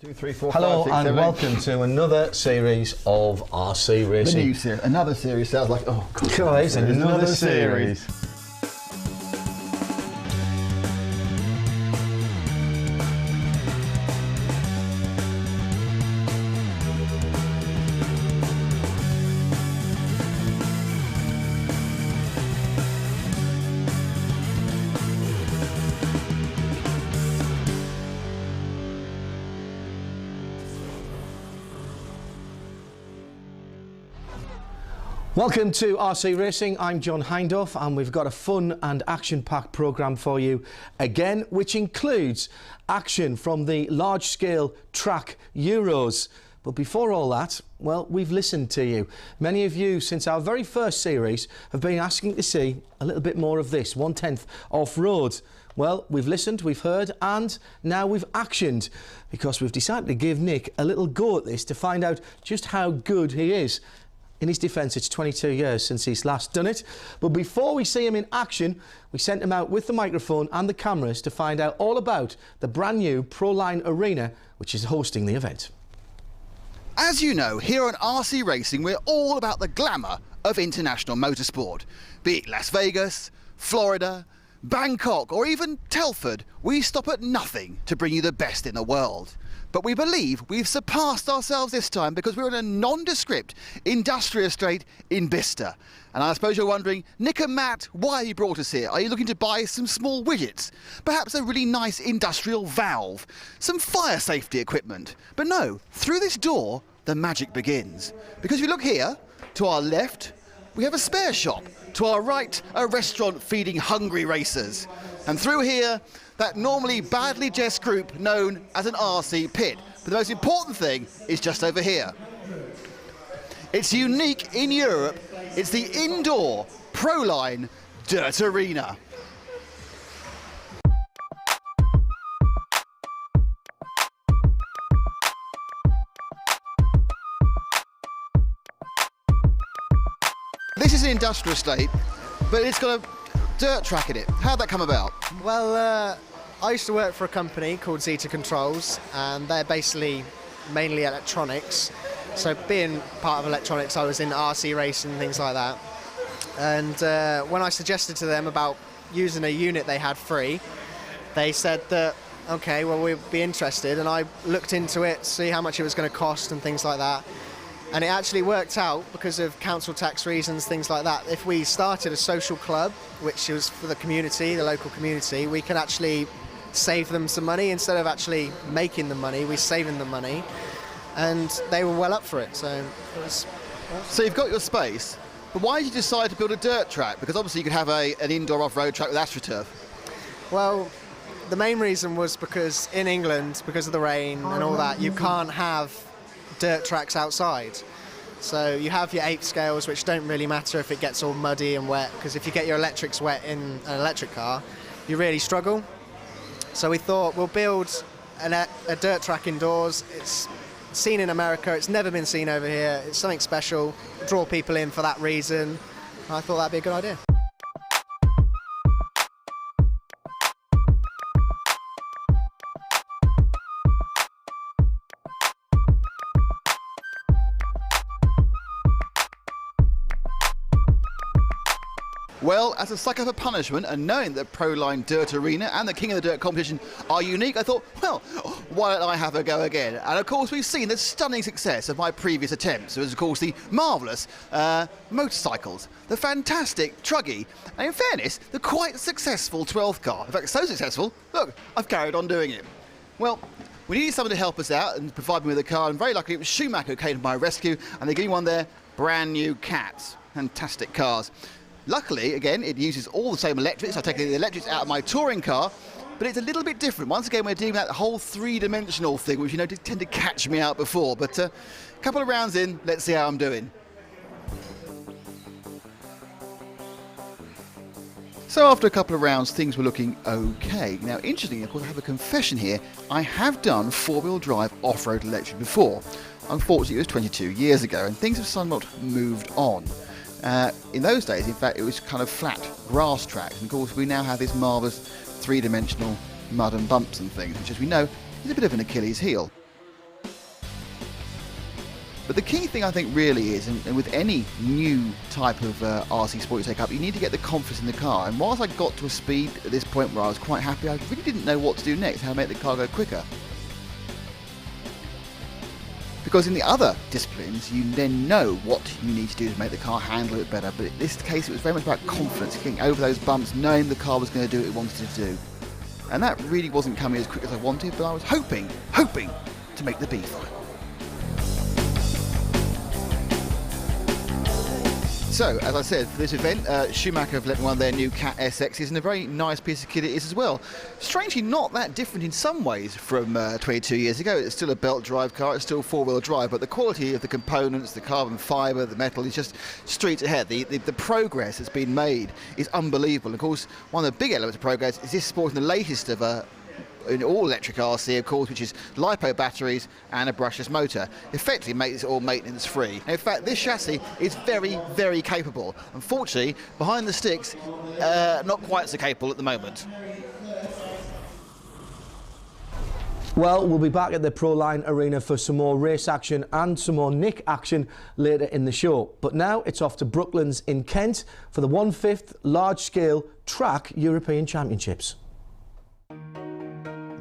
2, 3, 4, Hello 5, 6, and 7, 8. welcome to another series of RC The Racing. new series. Another series sounds like, oh God. Guys, another series. Welcome to RC Racing. I'm John Hindhaugh and we've got a fun and action-packed programme for you again, which includes action from the large-scale track Euros. But before all that, well, we've listened to you. Many of you, since our very first series, have been asking to see a little bit more of this, 1/10 off-road. Well, we've listened, we've heard, and now we've actioned, because we've decided to give Nick a little go at this to find out just how good he is. In his defence, it's 22 years since he's last done it. But before we see him in action, we sent him out with the microphone and the cameras to find out all about the brand new Proline Arena, which is hosting the event. As you know, here on RC Racing, we're all about the glamour of international motorsport. Be it Las Vegas, Florida, Bangkok, or even Telford, we stop at nothing to bring you the best in the world. But we believe we've surpassed ourselves this time because we're in a nondescript industrial estate in Bicester. And I suppose you're wondering, Nick and Matt, why have you brought us here? Are you looking to buy some small widgets? Perhaps a really nice industrial valve? Some fire safety equipment? But no, through this door, the magic begins. Because if you look here, to our left, we have a spare shop. To our right, a restaurant feeding hungry racers. And through here, that normally badly dressed group known as an RC pit. But the most important thing is just over here. It's unique in Europe. It's the indoor Proline Dirt Arena. This is an industrial estate, but it's got a dirt track in it. How'd that come about? Well, I used to work for a company called Zeta Controls, and they're basically mainly electronics. So being part of electronics, I was in RC racing and things like that. And when I suggested to them about using a unit they had free, they said that, okay, well, we'd be interested. And I looked into it, see how much it was going to cost and things like that. And it actually worked out because of council tax reasons, things like that. If we started a social club, which was for the community, the local community, we could actually save them some money. Instead of actually making the money, we're saving them money. And they were well up for it, so it was... So you've got your space, but why did you decide to build a dirt track? Because obviously you could have an indoor off-road track with AstroTurf. Well, the main reason was because in England, because of the rain and all that, you can't have dirt tracks outside. So you have your 8 scales, which don't really matter if it gets all muddy and wet, because if you get your electrics wet in an electric car, you really struggle. So we thought we'll build a dirt track indoors. It's seen in America, it's never been seen over here. It's something special, draw people in for that reason. I thought that'd be a good idea. Well, as a sucker for punishment and knowing that Proline Dirt Arena and the King of the Dirt competition are unique, I thought, well, why don't I have a go again? And of course, we've seen the stunning success of my previous attempts. It was, of course, the marvellous motorcycles, the fantastic Truggy, and in fairness, the quite successful 12th car. In fact, so successful, look, I've carried on doing it. Well, we needed someone to help us out and provide me with a car, and very luckily it was Schumacher who came to my rescue, and they gave me one of their brand new Cats. Fantastic cars. Luckily, again, it uses all the same electrics. I've taken the electrics out of my touring car, but it's a little bit different. Once again, we're doing that whole three-dimensional thing, which, you know, did tend to catch me out before. But a couple of rounds in, let's see how I'm doing. So after a couple of rounds, things were looking okay. Now, interestingly, of course, I have a confession here. I have done four-wheel drive off-road electric before. Unfortunately, it was 22 years ago, and things have somewhat moved on. In those days, in fact, it was kind of flat grass tracks, and of course we now have this marvellous three-dimensional mud and bumps and things, which, as we know, is a bit of an Achilles heel. But the key thing I think really is, and with any new type of RC sport you take up, you need to get the confidence in the car. And whilst I got to a speed at this point where I was quite happy, I really didn't know what to do next, how to make the car go quicker. Because in the other disciplines, you then know what you need to do to make the car handle it better. But in this case, it was very much about confidence, getting over those bumps, knowing the car was going to do what it wanted to do. And that really wasn't coming as quick as I wanted, but I was hoping to make the B final. So, as I said, for this event, Schumacher have let one of their new Cat SXs, and a very nice piece of kit it is as well. Strangely, not that different in some ways from 22 years ago. It's still a belt drive car, it's still four-wheel drive, but the quality of the components, the carbon fibre, the metal is just streets ahead. The progress that's been made is unbelievable. Of course, one of the big elements of progress is this sporting the latest of an all-electric RC, of course, which is LiPo batteries and a brushless motor. Effectively makes it all maintenance-free. In fact, this chassis is very, very capable. Unfortunately, behind the sticks, not quite so capable at the moment. Well, we'll be back at the Proline Arena for some more race action and some more Nick action later in the show. But now it's off to Brooklands in Kent for the 1/5 large-scale track European Championships.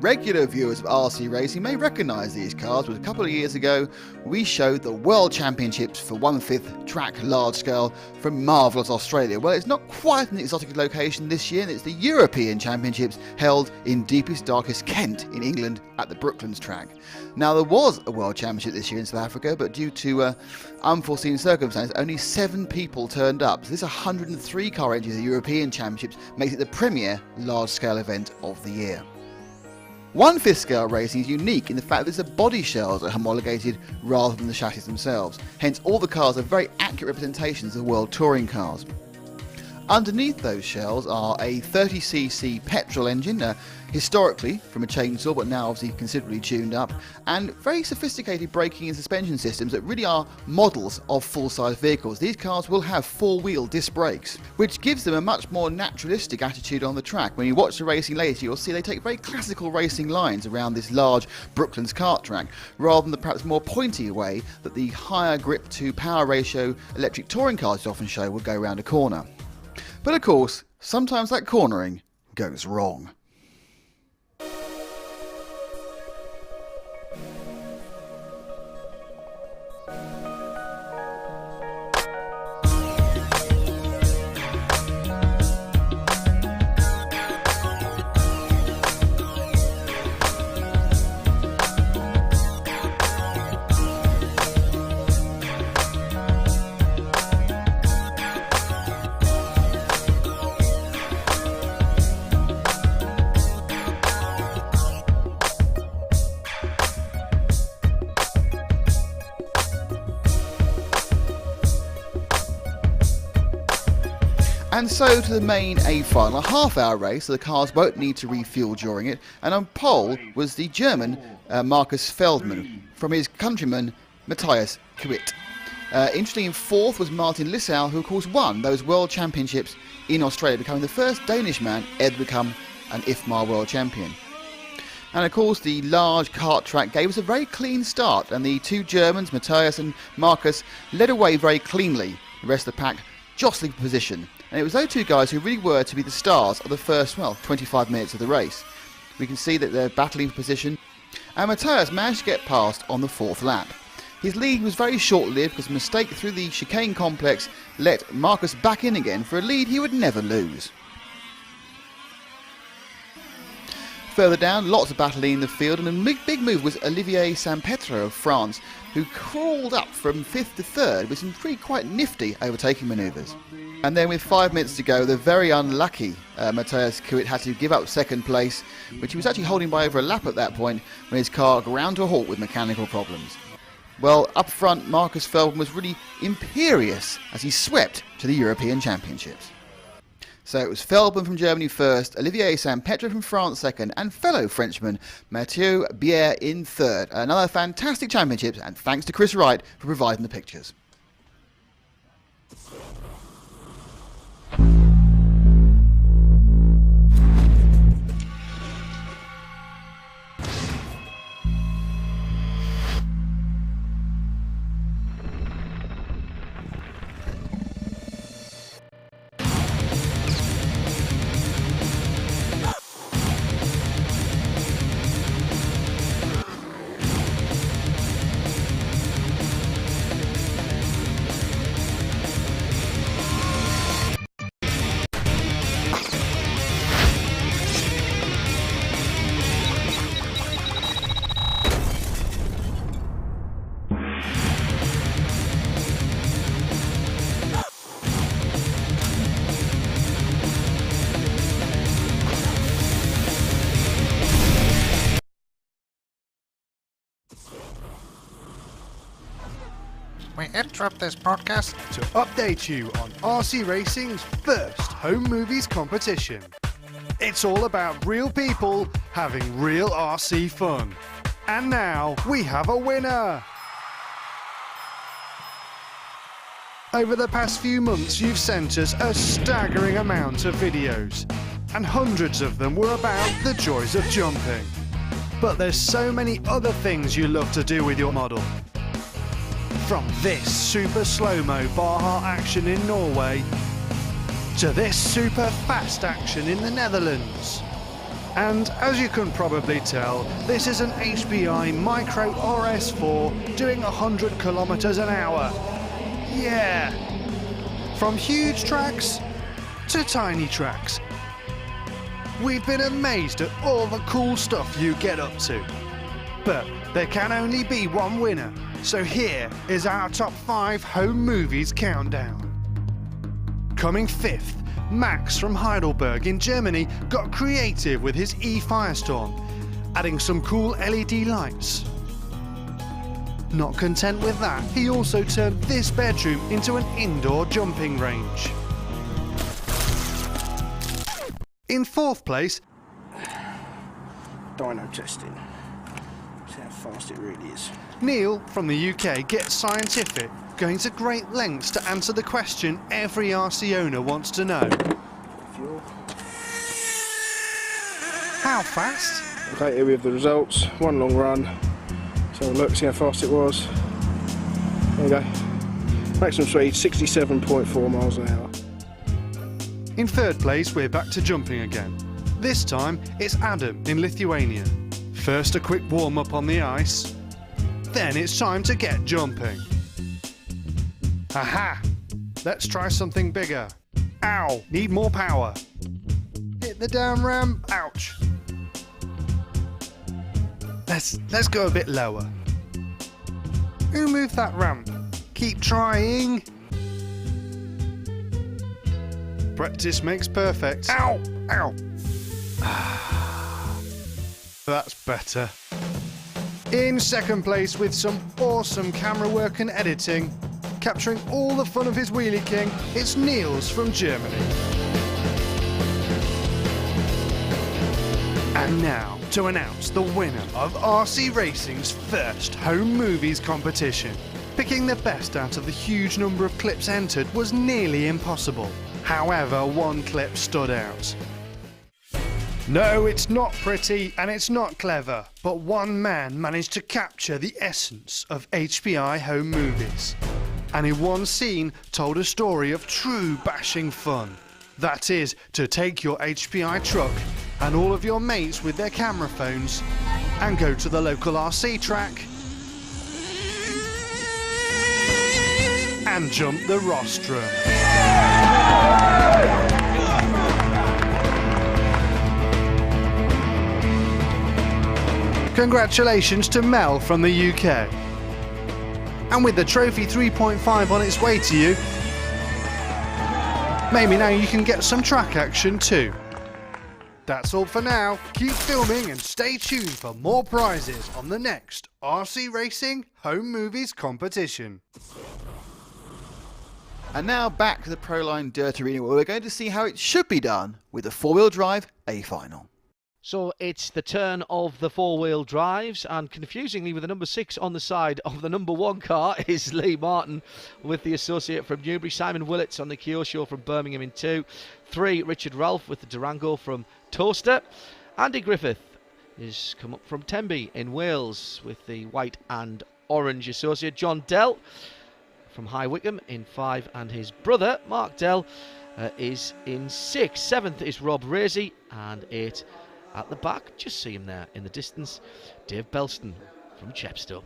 Regular viewers of RC racing may recognise these cars, but a couple of years ago we showed the World Championships for 1/5 track large scale from Marvellous, Australia. Well, it's not quite an exotic location this year, and it's the European Championships held in deepest, darkest Kent in England at the Brooklands track. Now, there was a World Championship this year in South Africa, but due to unforeseen circumstances, only 7 people turned up. So this 103 car entry of the European Championships makes it the premier large scale event of the year. 1/5 scale racing is unique in the fact that the body shells are homologated rather than the chassis themselves. Hence, all the cars are very accurate representations of world touring cars. Underneath those shells are a 30cc petrol engine, historically from a chainsaw, but now obviously considerably tuned up, and very sophisticated braking and suspension systems that really are models of full-size vehicles. These cars will have 4-wheel disc brakes, which gives them a much more naturalistic attitude on the track. When you watch the racing later, you'll see they take very classical racing lines around this large Brooklands kart track, rather than the perhaps more pointy way that the higher grip to power ratio electric touring cars often show will go around a corner. But of course, sometimes that cornering goes wrong. And so to the main A final, a half-hour race, so the cars won't need to refuel during it. And on pole was the German Markus Feldmann from his countryman Matthias Kiewit. Interestingly, in fourth was Martin Lissau, who of course won those World Championships in Australia, becoming the first Danish man ever to become an IFMAR World Champion. And of course, the large kart track gave us a very clean start, and the two Germans, Matthias and Markus, led away very cleanly. The rest of the pack jostling for position. And it was those two guys who really were to be the stars of the first, 25 minutes of the race. We can see that they're battling for position, and Matthias managed to get past on the 4th lap. His lead was very short-lived because a mistake through the chicane complex let Markus back in again for a lead he would never lose. Further down, lots of battling in the field, and a big move was Olivier Sampetro of France, who crawled up from 5th to 3rd with some quite nifty overtaking manoeuvres. And then with 5 minutes to go, the very unlucky Matthias Kiewit had to give up 2nd place, which he was actually holding by over a lap at that point when his car ground to a halt with mechanical problems. Well, up front, Markus Feldmann was really imperious as he swept to the European Championships. So it was Feldmann from Germany first, Olivier Sampetro from France second, and fellow Frenchman Mathieu Bière in third. Another fantastic championship, and thanks to Chris Wright for providing the pictures. We interrupt this podcast to update you on RC Racing's first home movies competition. It's all about real people having real RC fun. And now we have a winner! Over the past few months, you've sent us a staggering amount of videos, and hundreds of them were about the joys of jumping. But there's so many other things you love to do with your model. From this super slow-mo Baja action in Norway, to this super fast action in the Netherlands. And as you can probably tell, this is an HPI Micro RS4 doing 100 kilometers an hour. Yeah! From huge tracks to tiny tracks. We've been amazed at all the cool stuff you get up to. But there can only be one winner, so here is our top 5 home movies countdown. Coming 5th, Max from Heidelberg in Germany got creative with his e-Firestorm, adding some cool LED lights. Not content with that, he also turned this bedroom into an indoor jumping range. In 4th place, dyno testing. See how fast it really is. Neil from the UK gets scientific, going to great lengths to answer the question every RC owner wants to know. Fuel. How fast? Okay, here we have the results. One long run. So look, see how fast it was. There we go. Maximum speed 67.4 miles an hour. In 3rd place, we're back to jumping again. This time, it's Adam in Lithuania. First a quick warm-up on the ice, then it's time to get jumping. Aha! Let's try something bigger. Ow! Need more power. Hit the down ramp. Ouch! Let's go a bit lower. Who moved that ramp? Keep trying. Practice makes perfect. Ow! Ow! That's better. In 2nd place with some awesome camera work and editing, capturing all the fun of his Wheelie King, it's Niels from Germany. And now, to announce the winner of RC Racing's first home movies competition. Picking the best out of the huge number of clips entered was nearly impossible. However, one clip stood out. No, it's not pretty and it's not clever, but one man managed to capture the essence of HPI home movies. And in one scene told a story of true bashing fun. That is, to take your HPI truck and all of your mates with their camera phones and go to the local RC track and jump the rostrum. Congratulations to Mel from the UK. And with the trophy 3.5 on its way to you, maybe now you can get some track action too. That's all for now. Keep filming and stay tuned for more prizes on the next RC Racing Home Movies competition. And now back to the Proline Dirt Arena, where we're going to see how it should be done with a four-wheel drive A-Final. So it's the turn of the four-wheel drives, and confusingly with the number 6 on the side of the number 1 car is Lee Martin with the associate from Newbury, Simon Willits on the Kyosho from Birmingham in 2, 3 Richard Ralph with the Durango from Toaster, Andy Griffith is come up from Tenby in Wales with the white and orange associate, John Dell from High Wycombe in 5, and his brother Mark Dell is in 6. 7th is Rob Raisey, and 8 at the back, just see him there in the distance, Dave Belston from Chepstow.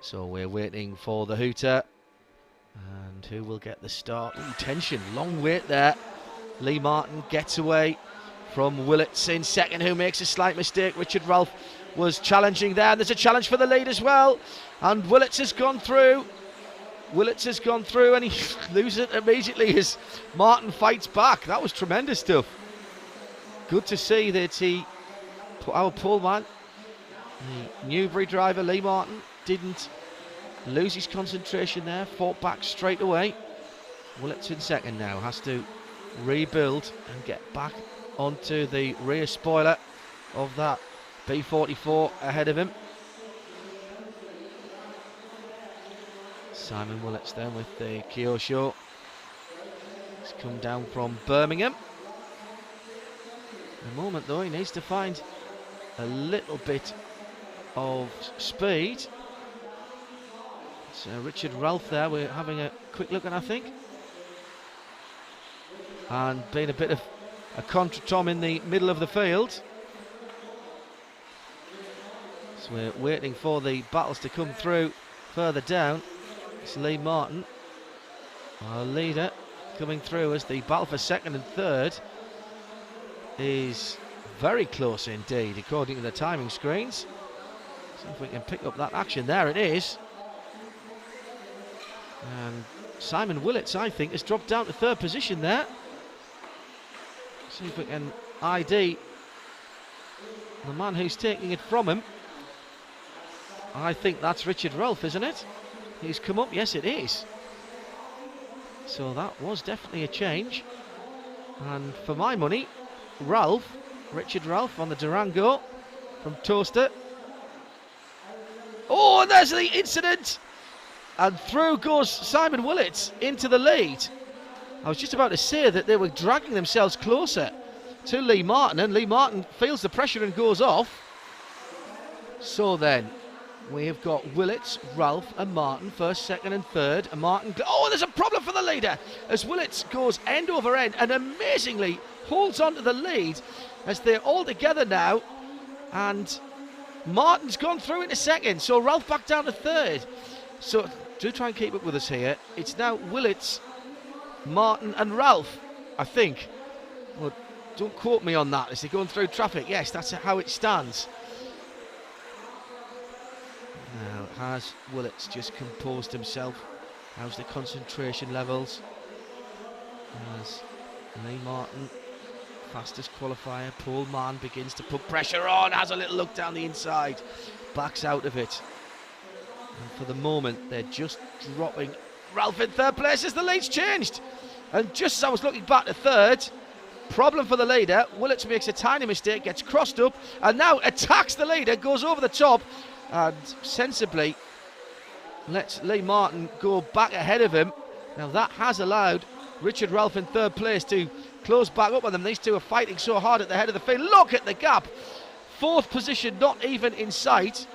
So we're waiting for the hooter, and who will get the start? Ooh, tension, long wait there. Lee Martin gets away from Willits in 2nd, who makes a slight mistake. Richard Ralph was challenging there, and there's a challenge for the lead as well, and Willits has gone through. Willits has gone through, and he loses it immediately as Martin fights back. That was tremendous stuff. Good to see that our pole man The Newbury driver, Lee Martin, didn't lose his concentration there, fought back straight away. Willits in second now, has to rebuild and get back onto the rear spoiler of that B44 ahead of him. Simon Willits then with the Kyosho. He's come down from Birmingham. At the moment though, he needs to find a little bit of speed. It's Richard Ralph there, we're having a quick look at, I think. And being a bit of a contretemps in the middle of the field. So we're waiting for the battles to come through further down. It's Lee Martin, our leader, coming through as the battle for second and third is very close indeed, according to the timing screens. See if we can pick up that action. There it is. And Simon Willits, I think, has dropped down to third position there. See if we can ID the man who's taking it from him. I think that's Richard Ralph, isn't it? He's come up, yes it is. So that was definitely a change. And for my money, Richard Ralph on the Durango from Toaster. Oh, and there's the incident! And through goes Simon Willits into the lead. I was just about to say that they were dragging themselves closer to Lee Martin, and Lee Martin feels the pressure and goes off. So then, we have got Willits, Ralph and Martin, first, second and third. And Martin, oh, there's a problem for the leader as Willits goes end over end and amazingly holds on to the lead as they're all together now. And Martin's gone through into second, so Ralph back down to third. So do try and keep up with us here. It's now Willits, Martin and Ralph, I think. Well, don't quote me on that as they're going through traffic. Yes, that's how it stands. Now, has Willits just composed himself? How's the concentration levels? As Lee Martin, fastest qualifier, Paul Mann begins to put pressure on, has a little look down the inside, backs out of it. And for the moment, they're just dropping Ralph in third place as the lead's changed. And just as I was looking back to third, problem for the leader, Willits makes a tiny mistake, gets crossed up, and now attacks the leader, goes over the top, and sensibly lets Lee Martin go back ahead of him. Now that has allowed Richard Ralph in third place to close back up on them. These two are fighting so hard at the head of the field. Look at the gap. Fourth position, not even in sight.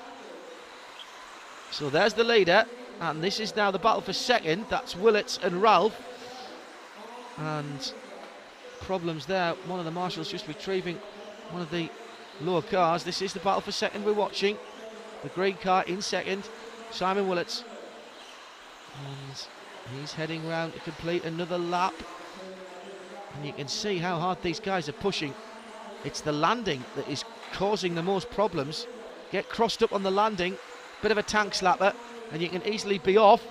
So there's the leader, and this is now the battle for second. That's Willits and Ralph. And problems there. One of the marshals just retrieving one of the lower cars. This is the battle for second we're watching. The green car in second, Simon Willits. And he's heading round to complete another lap. And you can see how hard these guys are pushing. It's the landing that is causing the most problems. Get crossed up on the landing, bit of a tank slapper, and you can easily be off.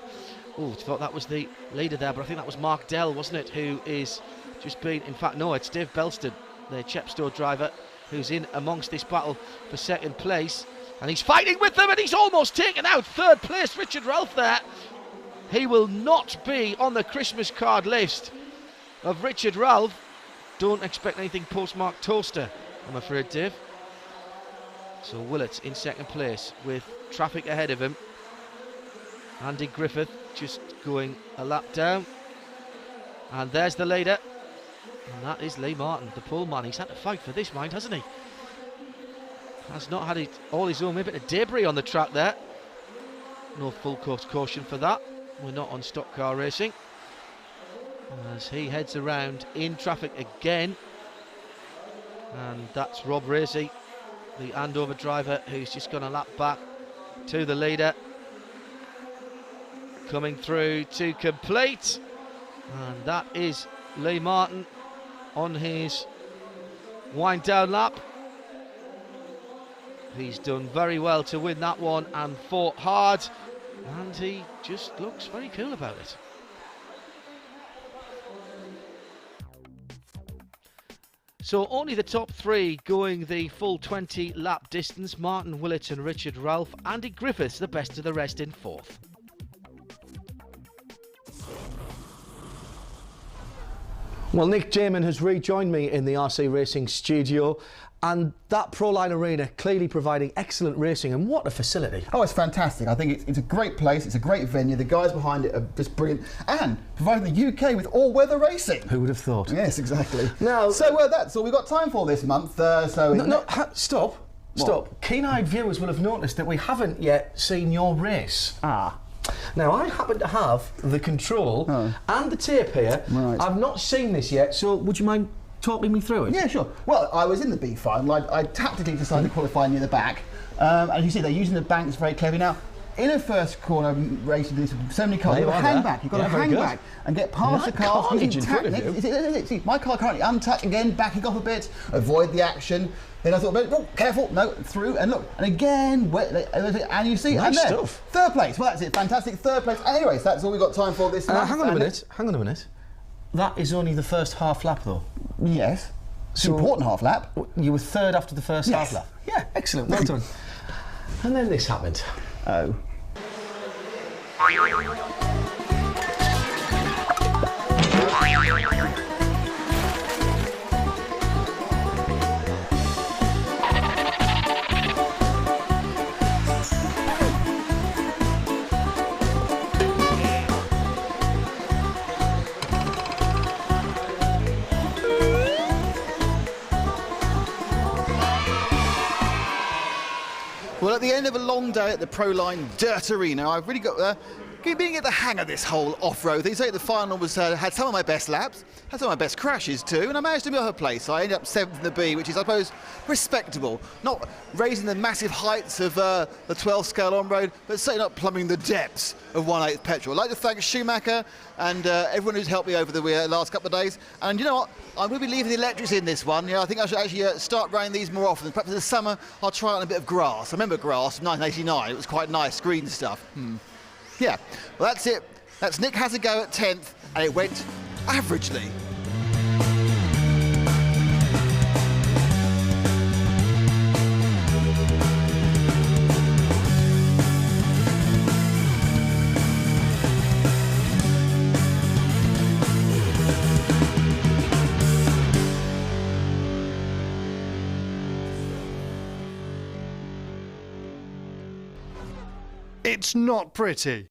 Oh, I thought that was the leader there, but I think that was Mark Dell, wasn't it, who is just been, in fact, no, it's Dave Belston, the Chepstow driver, who's in amongst this battle for second place. And he's fighting with them, and he's almost taken out third place, Richard Ralph there. He will not be on the Christmas card list of Richard Ralph. Don't expect anything postmarked Toaster, I'm afraid, Dave. So Willits in second place with traffic ahead of him. Andy Griffith just going a lap down. And there's the leader. And that is Lee Martin, the pole man. He's had to fight for this, mind, hasn't he? Has not had it all his own. Maybe a bit of debris on the track there. No full course caution for that. We're not on stock car racing. As he heads around in traffic again. And that's Rob Racy, the Andover driver, who's just gone a lap back to the leader. Coming through to complete. And that is Lee Martin on his wind down lap. He's done very well to win that one and fought hard, and he just looks very cool about it. So only the top 3 going the full 20 lap distance. Martin Willett and Richard Ralph. Andy Griffiths the best of the rest in 4th. Well, Nick Jamin has rejoined me in the RC Racing studio, and that Proline Arena clearly providing excellent racing, and what a facility. Oh, it's fantastic. I think it's a great place, it's a great venue, the guys behind it are just brilliant, and providing the UK with all-weather racing. Who would have thought? Yes, exactly. Now, so that's all we've got time for this month. Stop. Stop. Keen-eyed viewers will have noticed that we haven't yet seen your race. Now, I happen to have the control and the tape here. Right. I've not seen this yet, so would you mind talking me through it? Yeah, sure. Well, I was in the B final. I tactically decided to qualify near the back. As you see, they're using the banks very cleverly. Now, in a first corner racing, there's so many cars. You've got to hang back. You've got to hang back and get past the cars. Carnage in front of you. See, my car currently untacked again, backing off a bit, avoid the action. Then I thought, oh, careful, no, through, and look, and again, and you see, nice and there, stuff. 3rd place. Well, that's it, fantastic, 3rd place. Anyways, that's all we've got time for this month. Hang on a minute. That is only the first half lap, though. Yes. It's an important half lap. You were 3rd after the first half lap. Yeah, excellent, well done. And then this happened. Oh. Well, at the end of a long day at the Proline Dirt Arena, I've really got being at the hang of this whole off-road thing. So the final was had some of my best laps, had some of my best crashes too, and I managed to move up a place. I ended up 7th in the B, which is, I suppose, respectable. Not raising the massive heights of the 12 scale on-road, but certainly not plumbing the depths of 1/8 petrol. I'd like to thank Schumacher and everyone who's helped me over the last couple of days. And you know what? I'm going to be leaving the electrics in this one. I think I should actually start running these more often. Perhaps in the summer, I'll try it on a bit of grass. I remember grass from 1989. It was quite nice, green stuff. Yeah, well, that's it. That's Nick has a go at 10th, and it went averagely. It's not pretty.